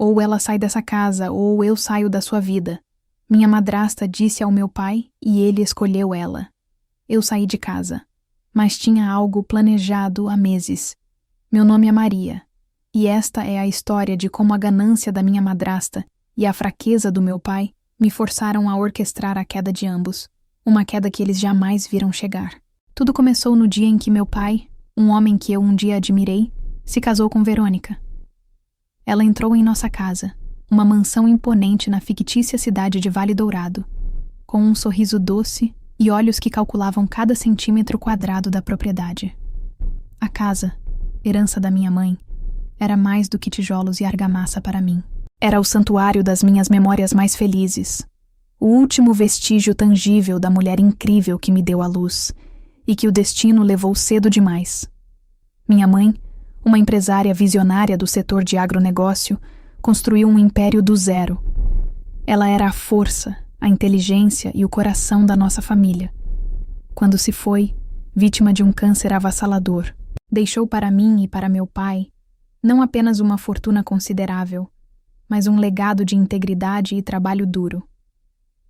Ou ela sai dessa casa, ou eu saio da sua vida. Minha madrasta disse ao meu pai e ele escolheu ela. Eu saí de casa, mas tinha algo planejado há meses. Meu nome é Maria, e esta é a história de como a ganância da minha madrasta e a fraqueza do meu pai me forçaram a orquestrar a queda de ambos, uma queda que eles jamais viram chegar. Tudo começou no dia em que meu pai, um homem que eu um dia admirei, se casou com Verônica. Ela entrou em nossa casa, uma mansão imponente na fictícia cidade de Vale Dourado, com um sorriso doce e olhos que calculavam cada centímetro quadrado da propriedade. A casa, herança da minha mãe, era mais do que tijolos e argamassa para mim. Era o santuário das minhas memórias mais felizes, o último vestígio tangível da mulher incrível que me deu à luz e que o destino levou cedo demais. Minha mãe, uma empresária visionária do setor de agronegócio, construiu um império do zero. Ela era a força, a inteligência e o coração da nossa família. Quando se foi, vítima de um câncer avassalador, deixou para mim e para meu pai não apenas uma fortuna considerável, mas um legado de integridade e trabalho duro.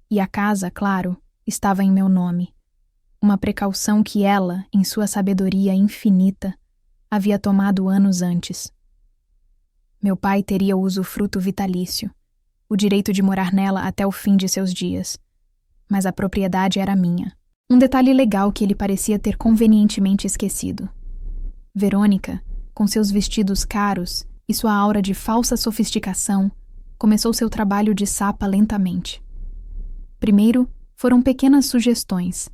E a casa, claro, estava em meu nome. Uma precaução que ela, em sua sabedoria infinita, havia tomado anos antes. Meu pai teria o usufruto vitalício, o direito de morar nela até o fim de seus dias. Mas a propriedade era minha. Um detalhe legal que ele parecia ter convenientemente esquecido. Verônica, com seus vestidos caros e sua aura de falsa sofisticação, começou seu trabalho de sapa lentamente. Primeiro, foram pequenas sugestões.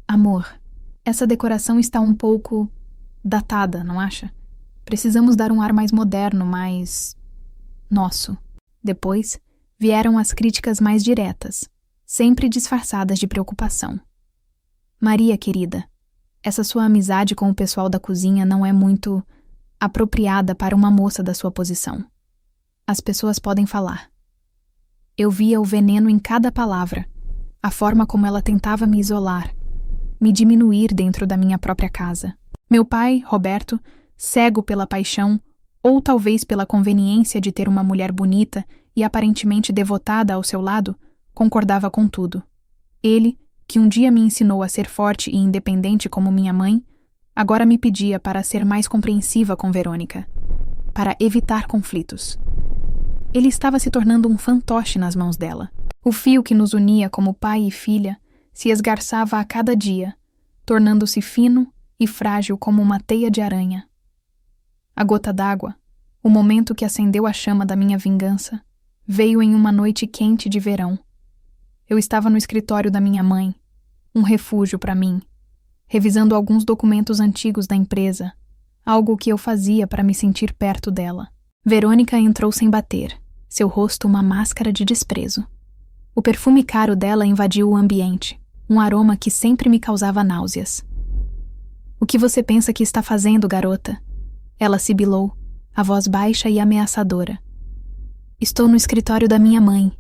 Amor, essa decoração está um pouco datada, não acha? Precisamos dar um ar mais moderno, mais nosso. Depois, vieram as críticas mais diretas, sempre disfarçadas de preocupação. Maria, querida, essa sua amizade com o pessoal da cozinha não é muito apropriada para uma moça da sua posição. As pessoas podem falar. Eu via o veneno em cada palavra, a forma como ela tentava me isolar, me diminuir dentro da minha própria casa. Meu pai, Roberto, cego pela paixão, ou talvez pela conveniência de ter uma mulher bonita e aparentemente devotada ao seu lado, concordava com tudo. Ele, que um dia me ensinou a ser forte e independente como minha mãe, agora me pedia para ser mais compreensiva com Verônica, para evitar conflitos. Ele estava se tornando um fantoche nas mãos dela. O fio que nos unia como pai e filha se esgarçava a cada dia, tornando-se fino e frágil como uma teia de aranha. A gota d'água, o momento que acendeu a chama da minha vingança, veio em uma noite quente de verão. Eu estava no escritório da minha mãe, um refúgio para mim, revisando alguns documentos antigos da empresa, algo que eu fazia para me sentir perto dela. Verônica entrou sem bater, seu rosto uma máscara de desprezo. O perfume caro dela invadiu o ambiente, um aroma que sempre me causava náuseas. O que você pensa que está fazendo, garota? Ela sibilou, a voz baixa e ameaçadora. Estou no escritório da minha mãe.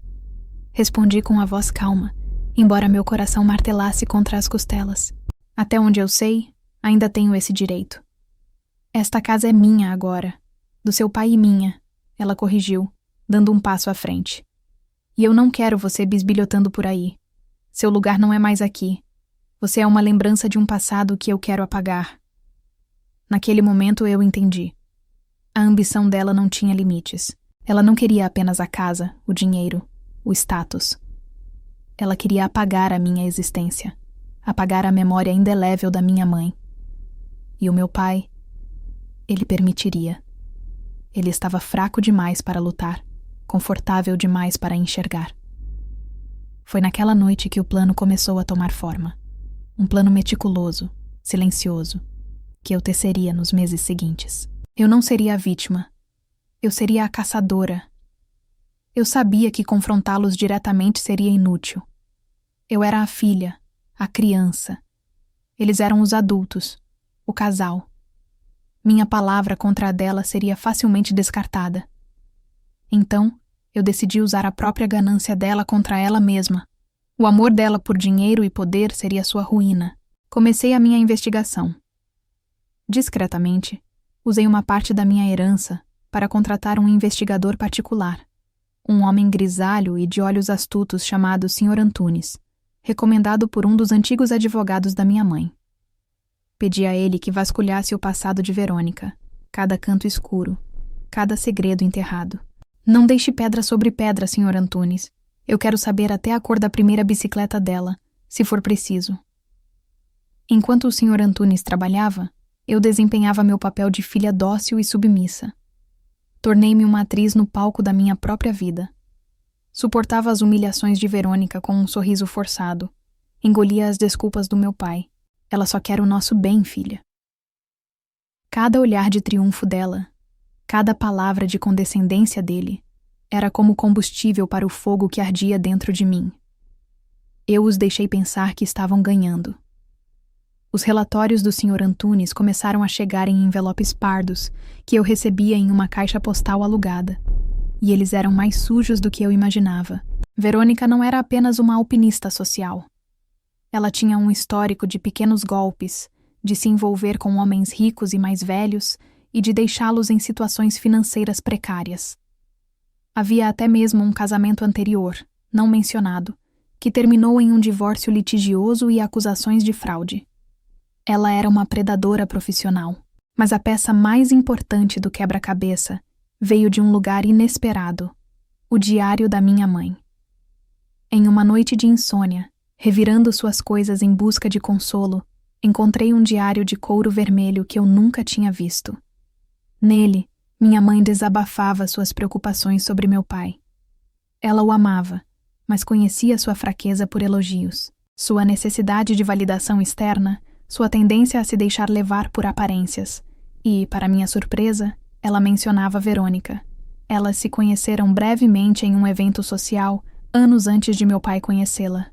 Respondi com a voz calma, embora meu coração martelasse contra as costelas. Até onde eu sei, ainda tenho esse direito. Esta casa é minha agora, do seu pai e minha, ela corrigiu, dando um passo à frente. E eu não quero você bisbilhotando por aí. Seu lugar não é mais aqui. Você é uma lembrança de um passado que eu quero apagar. Naquele momento eu entendi. A ambição dela não tinha limites. Ela não queria apenas a casa, o dinheiro, o status. Ela queria apagar a minha existência, apagar a memória indelével da minha mãe. E o meu pai, ele permitiria. Ele estava fraco demais para lutar, confortável demais para enxergar. Foi naquela noite que o plano começou a tomar forma. Um plano meticuloso, silencioso, que eu teceria nos meses seguintes. Eu não seria a vítima. Eu seria a caçadora. Eu sabia que confrontá-los diretamente seria inútil. Eu era a filha, a criança. Eles eram os adultos, o casal. Minha palavra contra a dela seria facilmente descartada. Então, eu decidi usar a própria ganância dela contra ela mesma. O amor dela por dinheiro e poder seria sua ruína. Comecei a minha investigação. Discretamente, usei uma parte da minha herança, para contratar um investigador particular, um homem grisalho e de olhos astutos chamado Sr. Antunes, recomendado por um dos antigos advogados da minha mãe. Pedi a ele que vasculhasse o passado de Verônica, cada canto escuro, cada segredo enterrado. Não deixe pedra sobre pedra, Sr. Antunes. Eu quero saber até a cor da primeira bicicleta dela, se for preciso. Enquanto o Sr. Antunes trabalhava, eu desempenhava meu papel de filha dócil e submissa. Tornei-me uma atriz no palco da minha própria vida. Suportava as humilhações de Verônica com um sorriso forçado. Engolia as desculpas do meu pai. Ela só quer o nosso bem, filha. Cada olhar de triunfo dela, cada palavra de condescendência dele, era como combustível para o fogo que ardia dentro de mim. Eu os deixei pensar que estavam ganhando. Os relatórios do Sr. Antunes começaram a chegar em envelopes pardos que eu recebia em uma caixa postal alugada, e eles eram mais sujos do que eu imaginava. Verônica não era apenas uma alpinista social. Ela tinha um histórico de pequenos golpes, de se envolver com homens ricos e mais velhos e de deixá-los em situações financeiras precárias. Havia até mesmo um casamento anterior, não mencionado, que terminou em um divórcio litigioso e acusações de fraude. Ela era uma predadora profissional, mas a peça mais importante do quebra-cabeça veio de um lugar inesperado, o diário da minha mãe. Em uma noite de insônia, revirando suas coisas em busca de consolo, encontrei um diário de couro vermelho que eu nunca tinha visto. Nele, minha mãe desabafava suas preocupações sobre meu pai. Ela o amava, mas conhecia sua fraqueza por elogios, sua necessidade de validação externa, sua tendência a se deixar levar por aparências. E, para minha surpresa, ela mencionava Verônica. Elas se conheceram brevemente em um evento social, anos antes de meu pai conhecê-la.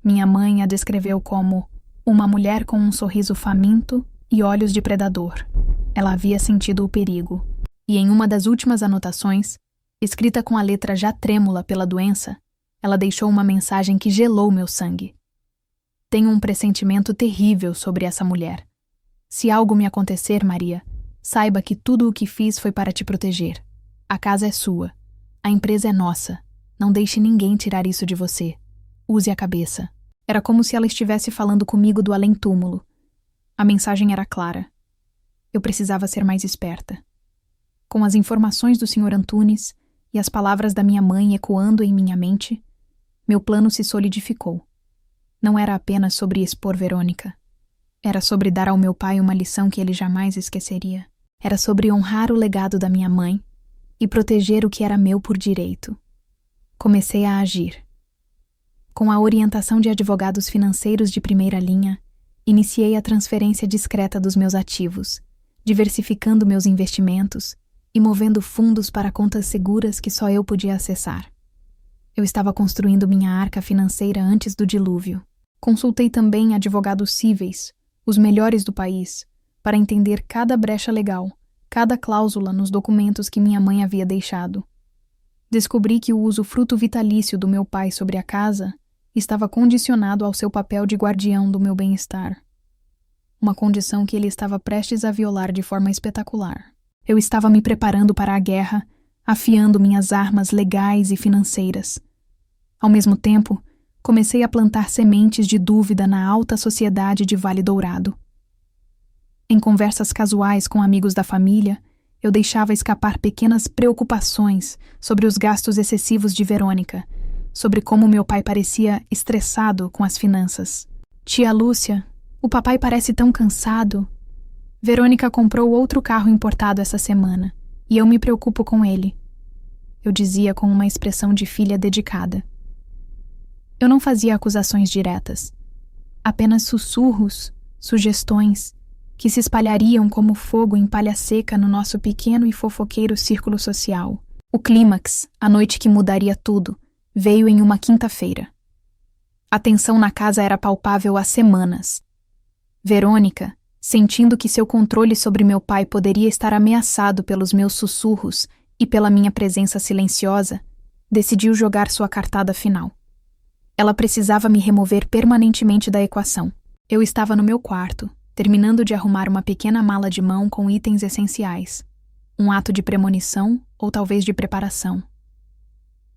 Minha mãe a descreveu como uma mulher com um sorriso faminto e olhos de predador. Ela havia sentido o perigo. E em uma das últimas anotações, escrita com a letra já trêmula pela doença, ela deixou uma mensagem que gelou meu sangue. Tenho um pressentimento terrível sobre essa mulher. Se algo me acontecer, Maria, saiba que tudo o que fiz foi para te proteger. A casa é sua. A empresa é nossa. Não deixe ninguém tirar isso de você. Use a cabeça. Era como se ela estivesse falando comigo do além-túmulo. A mensagem era clara. Eu precisava ser mais esperta. Com as informações do Sr. Antunes e as palavras da minha mãe ecoando em minha mente, meu plano se solidificou. Não era apenas sobre expor Verônica. Era sobre dar ao meu pai uma lição que ele jamais esqueceria. Era sobre honrar o legado da minha mãe e proteger o que era meu por direito. Comecei a agir. Com a orientação de advogados financeiros de primeira linha, iniciei a transferência discreta dos meus ativos, diversificando meus investimentos e movendo fundos para contas seguras que só eu podia acessar. Eu estava construindo minha arca financeira antes do dilúvio. Consultei também advogados cíveis, os melhores do país, para entender cada brecha legal, cada cláusula nos documentos que minha mãe havia deixado. Descobri que o usufruto vitalício do meu pai sobre a casa estava condicionado ao seu papel de guardião do meu bem-estar. Uma condição que ele estava prestes a violar de forma espetacular. Eu estava me preparando para a guerra, afiando minhas armas legais e financeiras. Ao mesmo tempo, comecei a plantar sementes de dúvida na alta sociedade de Vale Dourado. Em conversas casuais com amigos da família, eu deixava escapar pequenas preocupações sobre os gastos excessivos de Verônica, sobre como meu pai parecia estressado com as finanças. Tia Lúcia, o papai parece tão cansado. Verônica comprou outro carro importado essa semana, e eu me preocupo com ele. Eu dizia com uma expressão de filha dedicada. Eu não fazia acusações diretas, apenas sussurros, sugestões, que se espalhariam como fogo em palha seca no nosso pequeno e fofoqueiro círculo social. O clímax, a noite que mudaria tudo, veio em uma quinta-feira. A tensão na casa era palpável há semanas. Verônica, sentindo que seu controle sobre meu pai poderia estar ameaçado pelos meus sussurros e pela minha presença silenciosa, decidiu jogar sua cartada final. Ela precisava me remover permanentemente da equação. Eu estava no meu quarto, terminando de arrumar uma pequena mala de mão com itens essenciais. Um ato de premonição ou talvez de preparação.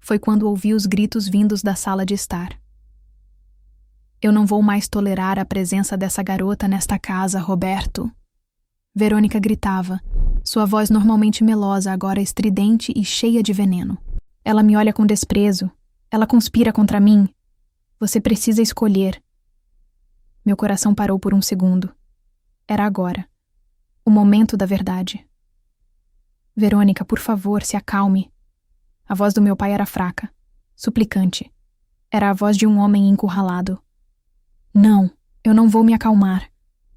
Foi quando ouvi os gritos vindos da sala de estar. Eu não vou mais tolerar a presença dessa garota nesta casa, Roberto. Verônica gritava, sua voz normalmente melosa, agora estridente e cheia de veneno. Ela me olha com desprezo. Ela conspira contra mim. Você precisa escolher. Meu coração parou por um segundo. Era agora. O momento da verdade. Verônica, por favor, se acalme. A voz do meu pai era fraca, suplicante. Era a voz de um homem encurralado. Não, eu não vou me acalmar.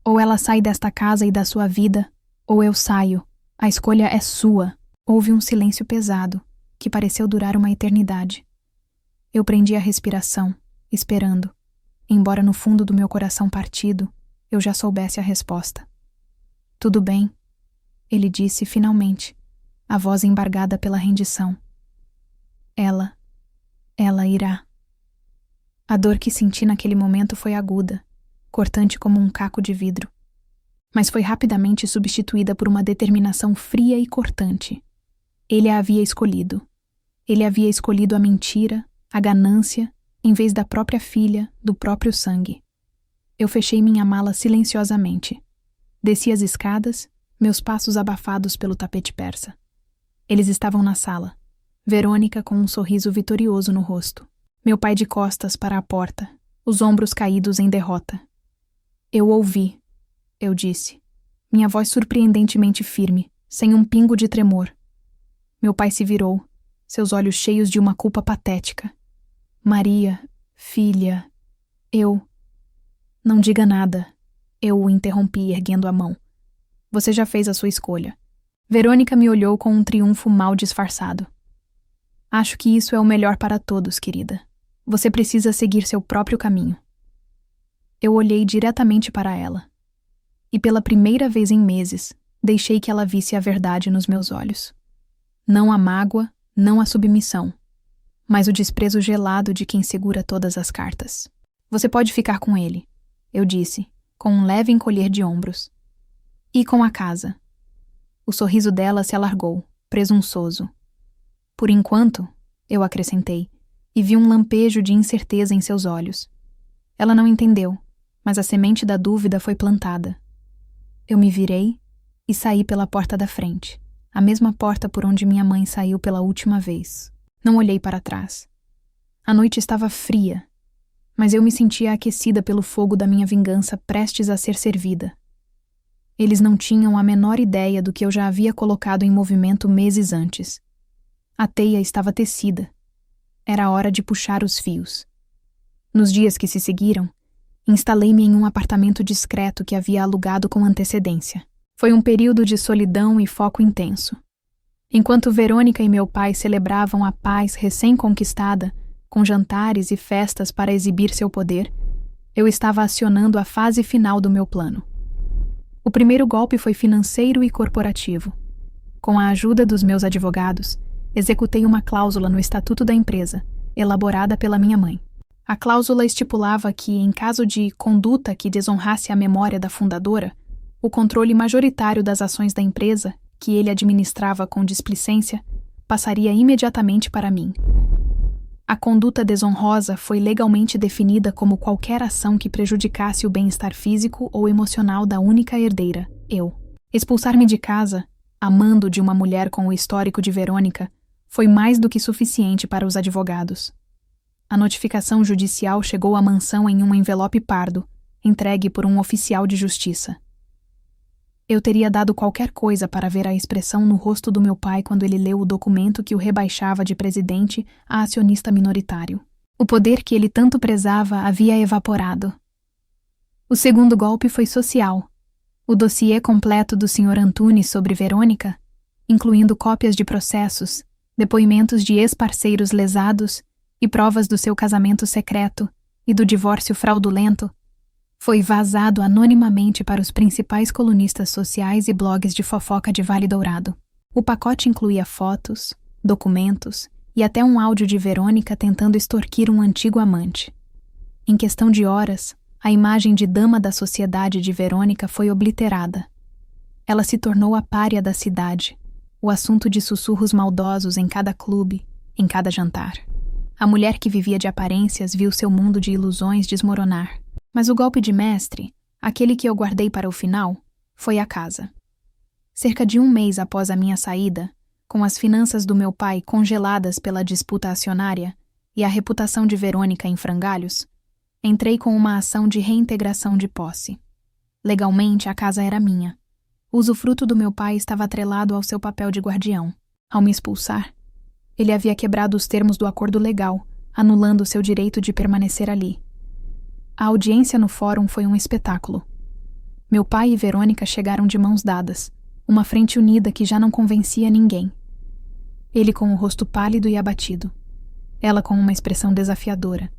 Ou ela sai desta casa e da sua vida, ou eu saio. A escolha é sua. Houve um silêncio pesado, que pareceu durar uma eternidade. Eu prendi a respiração, esperando, embora no fundo do meu coração partido, eu já soubesse a resposta. Tudo bem, ele disse finalmente, a voz embargada pela rendição. Ela irá. A dor que senti naquele momento foi aguda, cortante como um caco de vidro. Mas foi rapidamente substituída por uma determinação fria e cortante. Ele a havia escolhido. Ele havia escolhido a mentira, a ganância, em vez da própria filha, do próprio sangue. Eu fechei minha mala silenciosamente. Desci as escadas, meus passos abafados pelo tapete persa. Eles estavam na sala. Verônica com um sorriso vitorioso no rosto. Meu pai de costas para a porta, os ombros caídos em derrota. Eu ouvi, eu disse. Minha voz surpreendentemente firme, sem um pingo de tremor. Meu pai se virou, seus olhos cheios de uma culpa patética. Maria, filha, eu... Não diga nada. Eu o interrompi, erguendo a mão. Você já fez a sua escolha. Verônica me olhou com um triunfo mal disfarçado. Acho que isso é o melhor para todos, querida. Você precisa seguir seu próprio caminho. Eu olhei diretamente para ela. E pela primeira vez em meses, deixei que ela visse a verdade nos meus olhos. Não a mágoa, não a submissão, mas o desprezo gelado de quem segura todas as cartas. Você pode ficar com ele, eu disse, com um leve encolher de ombros. E com a casa. O sorriso dela se alargou, presunçoso. Por enquanto, eu acrescentei, e vi um lampejo de incerteza em seus olhos. Ela não entendeu, mas a semente da dúvida foi plantada. Eu me virei e saí pela porta da frente, a mesma porta por onde minha mãe saiu pela última vez. Não olhei para trás. A noite estava fria, mas eu me sentia aquecida pelo fogo da minha vingança prestes a ser servida. Eles não tinham a menor ideia do que eu já havia colocado em movimento meses antes. A teia estava tecida. Era hora de puxar os fios. Nos dias que se seguiram, instalei-me em um apartamento discreto que havia alugado com antecedência. Foi um período de solidão e foco intenso. Enquanto Verônica e meu pai celebravam a paz recém-conquistada, com jantares e festas para exibir seu poder, eu estava acionando a fase final do meu plano. O primeiro golpe foi financeiro e corporativo. Com a ajuda dos meus advogados, executei uma cláusula no estatuto da empresa, elaborada pela minha mãe. A cláusula estipulava que, em caso de conduta que desonrasse a memória da fundadora, o controle majoritário das ações da empresa, que ele administrava com displicência, passaria imediatamente para mim. A conduta desonrosa foi legalmente definida como qualquer ação que prejudicasse o bem-estar físico ou emocional da única herdeira, eu. Expulsar-me de casa, amando de uma mulher com o histórico de Verônica, foi mais do que suficiente para os advogados. A notificação judicial chegou à mansão em um envelope pardo, entregue por um oficial de justiça. Eu teria dado qualquer coisa para ver a expressão no rosto do meu pai quando ele leu o documento que o rebaixava de presidente a acionista minoritário. O poder que ele tanto prezava havia evaporado. O segundo golpe foi social. O dossiê completo do Sr. Antunes sobre Verônica, incluindo cópias de processos, depoimentos de ex-parceiros lesados e provas do seu casamento secreto e do divórcio fraudulento, foi vazado anonimamente para os principais colunistas sociais e blogs de fofoca de Vale Dourado. O pacote incluía fotos, documentos e até um áudio de Verônica tentando extorquir um antigo amante. Em questão de horas, a imagem de dama da sociedade de Verônica foi obliterada. Ela se tornou a pária da cidade, o assunto de sussurros maldosos em cada clube, em cada jantar. A mulher que vivia de aparências viu seu mundo de ilusões desmoronar. Mas o golpe de mestre, aquele que eu guardei para o final, foi a casa. Cerca de 1 mês após a minha saída, com as finanças do meu pai congeladas pela disputa acionária e a reputação de Verônica em frangalhos, entrei com uma ação de reintegração de posse. Legalmente, a casa era minha. O usufruto do meu pai estava atrelado ao seu papel de guardião. Ao me expulsar, ele havia quebrado os termos do acordo legal, anulando seu direito de permanecer ali. A audiência no fórum foi um espetáculo. Meu pai e Verônica chegaram de mãos dadas, uma frente unida que já não convencia ninguém. Ele com o rosto pálido e abatido. Ela com uma expressão desafiadora,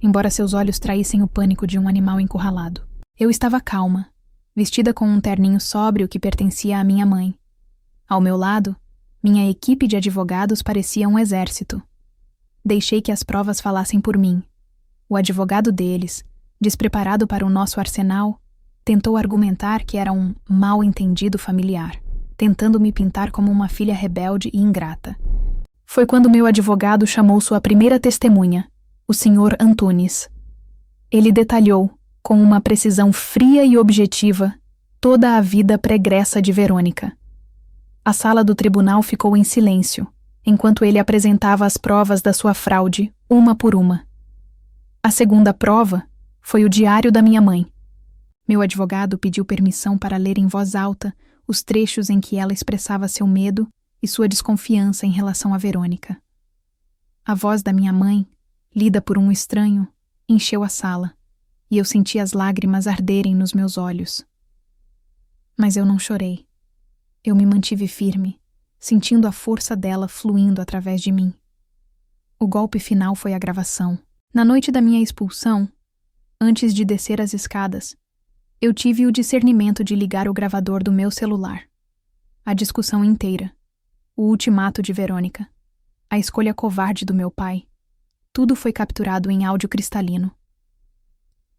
embora seus olhos traíssem o pânico de um animal encurralado. Eu estava calma, vestida com um terninho sóbrio que pertencia à minha mãe. Ao meu lado, minha equipe de advogados parecia um exército. Deixei que as provas falassem por mim. O advogado deles, despreparado para o nosso arsenal, tentou argumentar que era um mal-entendido familiar, tentando me pintar como uma filha rebelde e ingrata. Foi quando meu advogado chamou sua primeira testemunha, o Sr. Antunes. Ele detalhou, com uma precisão fria e objetiva, toda a vida pregressa de Verônica. A sala do tribunal ficou em silêncio, enquanto ele apresentava as provas da sua fraude, uma por uma. A segunda prova foi o diário da minha mãe. Meu advogado pediu permissão para ler em voz alta os trechos em que ela expressava seu medo e sua desconfiança em relação a Verônica. A voz da minha mãe, lida por um estranho, encheu a sala, e eu senti as lágrimas arderem nos meus olhos. Mas eu não chorei. Eu me mantive firme, sentindo a força dela fluindo através de mim. O golpe final foi a gravação. Na noite da minha expulsão, antes de descer as escadas, eu tive o discernimento de ligar o gravador do meu celular. A discussão inteira, o ultimato de Verônica, a escolha covarde do meu pai, tudo foi capturado em áudio cristalino.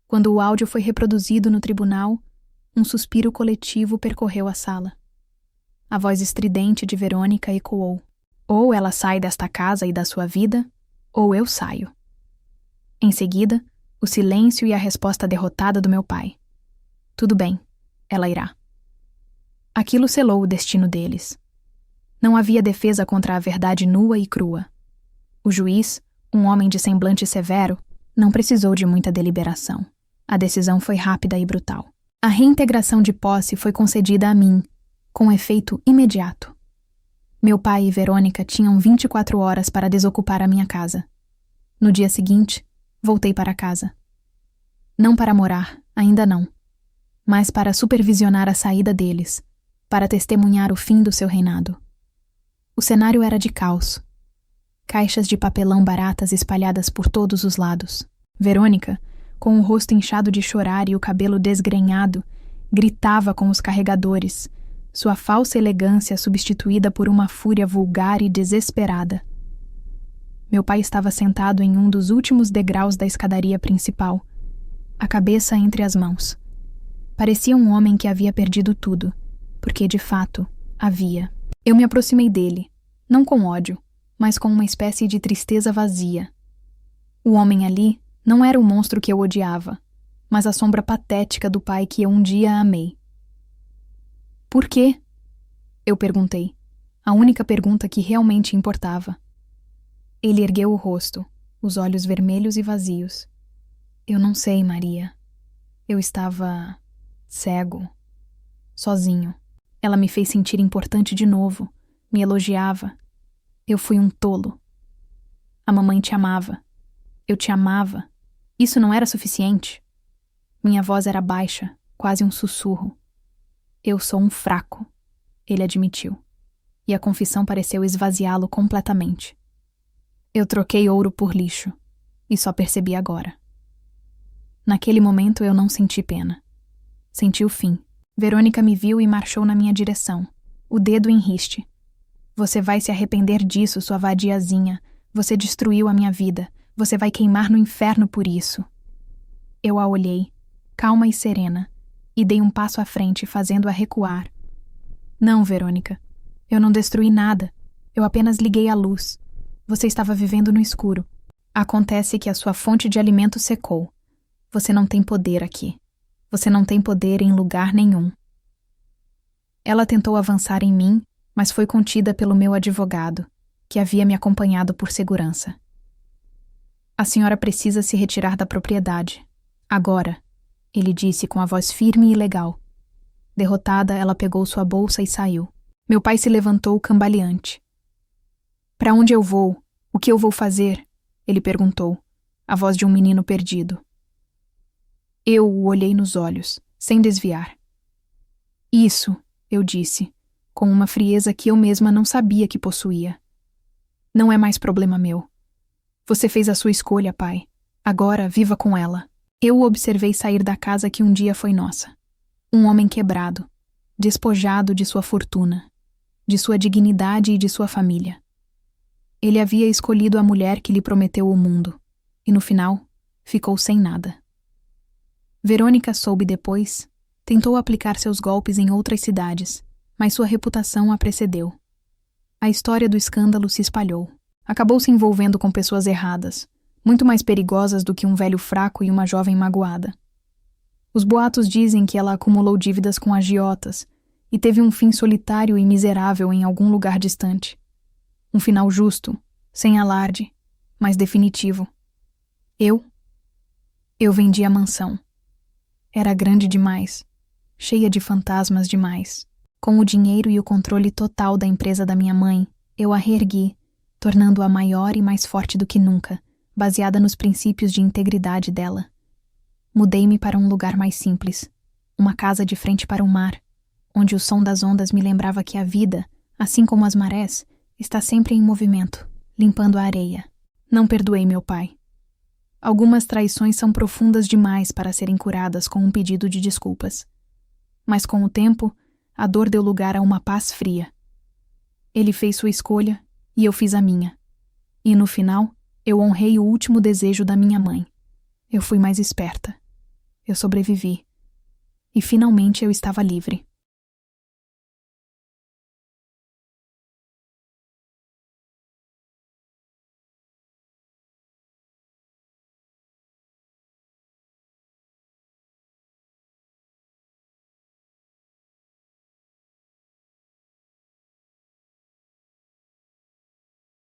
Quando o áudio foi reproduzido no tribunal, um suspiro coletivo percorreu a sala. A voz estridente de Verônica ecoou. Ou ela sai desta casa e da sua vida, ou eu saio. Em seguida, o silêncio e a resposta derrotada do meu pai. Tudo bem, ela irá. Aquilo selou o destino deles. Não havia defesa contra a verdade nua e crua. O juiz, um homem de semblante severo, não precisou de muita deliberação. A decisão foi rápida e brutal. A reintegração de posse foi concedida a mim, com efeito imediato. Meu pai e Verônica tinham 24 horas para desocupar a minha casa. No dia seguinte, voltei para casa. Não para morar, ainda não, mas para supervisionar a saída deles, para testemunhar o fim do seu reinado. O cenário era de caos. Caixas de papelão baratas espalhadas por todos os lados. Verônica, com o rosto inchado de chorar e o cabelo desgrenhado, gritava com os carregadores, sua falsa elegância substituída por uma fúria vulgar e desesperada. Meu pai estava sentado em um dos últimos degraus da escadaria principal, a cabeça entre as mãos. Parecia um homem que havia perdido tudo, porque, de fato, havia. Eu me aproximei dele, não com ódio, mas com uma espécie de tristeza vazia. O homem ali não era o monstro que eu odiava, mas a sombra patética do pai que eu um dia amei. Por quê? Eu perguntei, a única pergunta que realmente importava. Ele ergueu o rosto, os olhos vermelhos e vazios. Eu não sei, Maria. Eu estava cego, sozinho. Ela me fez sentir importante de novo, me elogiava. Eu fui um tolo. A mamãe te amava. Eu te amava. Isso não era suficiente. Minha voz era baixa, quase um sussurro. Eu sou um fraco, ele admitiu, e a confissão pareceu esvaziá-lo completamente. Eu troquei ouro por lixo, e só percebi agora. Naquele momento eu não senti pena. Senti o fim. Verônica me viu e marchou na minha direção, o dedo em riste. Você vai se arrepender disso, sua vadiazinha. Você destruiu a minha vida. Você vai queimar no inferno por isso. Eu a olhei, calma e serena, e dei um passo à frente, fazendo-a recuar. Não, Verônica. Eu não destruí nada. Eu apenas liguei a luz. Você estava vivendo no escuro. Acontece que a sua fonte de alimento secou. Você não tem poder aqui. Você não tem poder em lugar nenhum. Ela tentou avançar em mim, mas foi contida pelo meu advogado, que havia me acompanhado por segurança. A senhora precisa se retirar da propriedade. Agora, ele disse com a voz firme e legal. Derrotada, ela pegou sua bolsa e saiu. Meu pai se levantou cambaleante. Para onde eu vou? O que eu vou fazer? Ele perguntou, a voz de um menino perdido. Eu o olhei nos olhos, sem desviar. Isso, eu disse, com uma frieza que eu mesma não sabia que possuía. Não é mais problema meu. Você fez a sua escolha, pai. Agora, viva com ela. Eu o observei sair da casa que um dia foi nossa. Um homem quebrado, despojado de sua fortuna, de sua dignidade e de sua família. Ele havia escolhido a mulher que lhe prometeu o mundo, e no final, ficou sem nada. Verônica soube depois, tentou aplicar seus golpes em outras cidades, mas sua reputação a precedeu. A história do escândalo se espalhou. Acabou se envolvendo com pessoas erradas, muito mais perigosas do que um velho fraco e uma jovem magoada. Os boatos dizem que ela acumulou dívidas com agiotas e teve um fim solitário e miserável em algum lugar distante. Um final justo, sem alarde, mas definitivo. Eu vendi a mansão. Era grande demais, cheia de fantasmas demais. Com o dinheiro e o controle total da empresa da minha mãe, eu a reergui, tornando-a maior e mais forte do que nunca, baseada nos princípios de integridade dela. Mudei-me para um lugar mais simples, uma casa de frente para o mar, onde o som das ondas me lembrava que a vida, assim como as marés, está sempre em movimento, limpando a areia. Não perdoei meu pai. Algumas traições são profundas demais para serem curadas com um pedido de desculpas. Mas com o tempo, a dor deu lugar a uma paz fria. Ele fez sua escolha e eu fiz a minha. E no final, eu honrei o último desejo da minha mãe. Eu fui mais esperta. Eu sobrevivi. E finalmente eu estava livre.